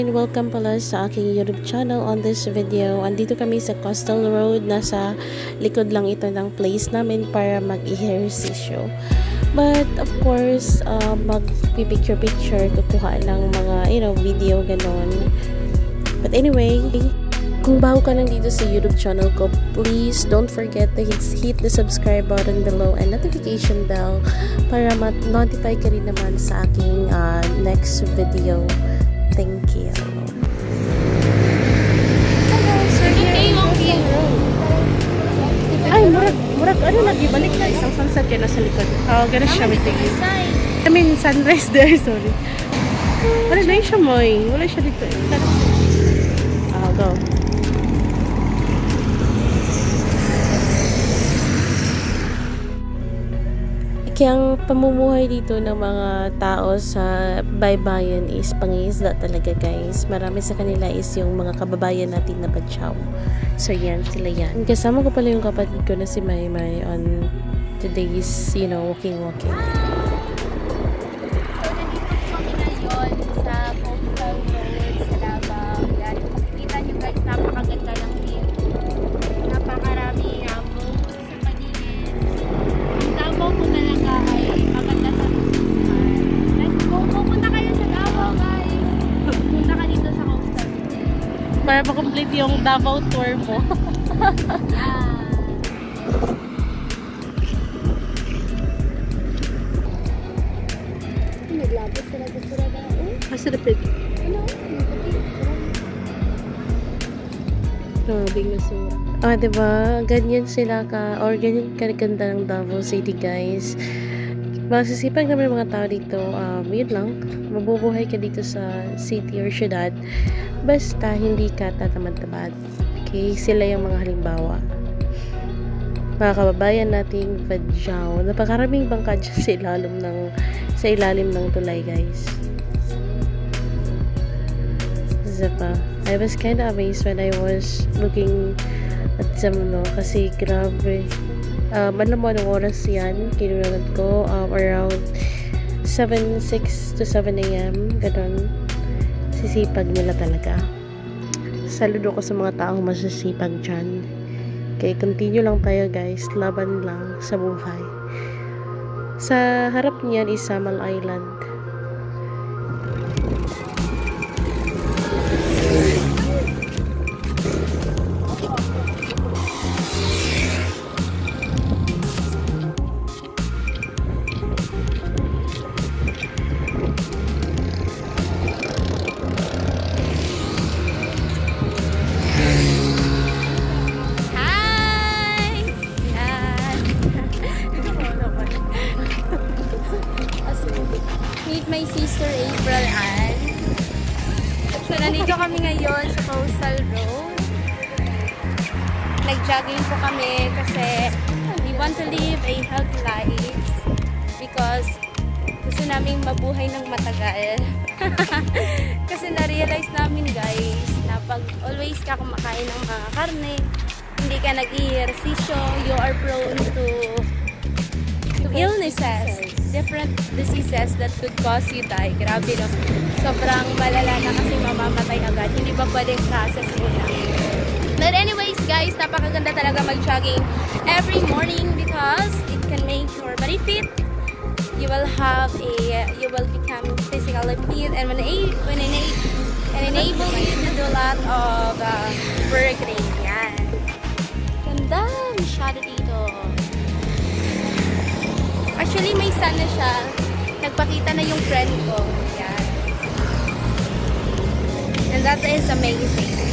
everyone! Welcome pala sa aking YouTube channel. On this video, andito kami sa Coastal Road. Nasa likod lang ito ng place namin para mag-ehersisyo. But of course, mag-picture-picture, kukuha ng mga, video, ganon. But anyway, kung bago ka lang dito sa YouTube channel ko, please don't forget to hit the subscribe button below and notification bell para ma-notify ka rin naman sa aking next video. Thank you. Ay, murag, nagibalik na isang sunset yan nasa likod. Gano'n siya, waiting. I mean, sunrise there, sorry. Wala na siya, Moy. Wala siya dito. Go. Kaya ang pamumuhay dito ng mga tao sa baybayin is pangingisda talaga, guys. Marami sa kanila is yung mga kababayan natin na Badyaw. So yan, sila yan. Kasama ko pala yung kapatid ko na si Maymay on today's, walking. Para ma-complete yung Davao tour mo. Naglabot sila na. Masarapit. Bing nasura. Diba? Ganyan sila or ganyan kaganda ng Davao City, guys. Masisipag naman yung mga tao dito. Yun lang. Mabubuhay ka dito sa city or syudad. Basta hindi ka tatamad-tamad. Okay? Sila yung mga halimbawa. Mga kababayan nating Badyaw. Napakaraming bangka dyan sa ilalim ng tulay, guys. Zapa. I was kind of amazed when I was looking at them, kasi grabe. Alam mo anong oras yan? Kinunod ko around 6 to 7 a.m. Ganon. Sisipag nila talaga. Saludo ko sa mga taong masisipag dyan. Okay, continue lang tayo, guys. Laban lang sa buhay. Sa harap niyan is Samal Island. Meet my sister April Ann. So nandito kami ngayon sa Coastal Road. Nag-jogging po kami kasi we want to live a healthy life because gusto namin mabuhay ng matagal. Kasi na-realize namin, guys, na pag always ka kumakain ng mga karne, hindi ka nag-ehersisyo, you are prone to illnesses, different diseases that could cause you die. Grabe, no? Sobrang malala na kasi mamamatay agad. Hindi pa pwedeng process muna. But anyways, guys, napakaganda talaga mag-jogging every morning because it can make your body fit. You will become physically fit and enable you to do a lot of working. Yan. Ganda, masyado dito. Actually, may sun na siya. Nagpakita na yung friend ko. Yan. And that is amazing.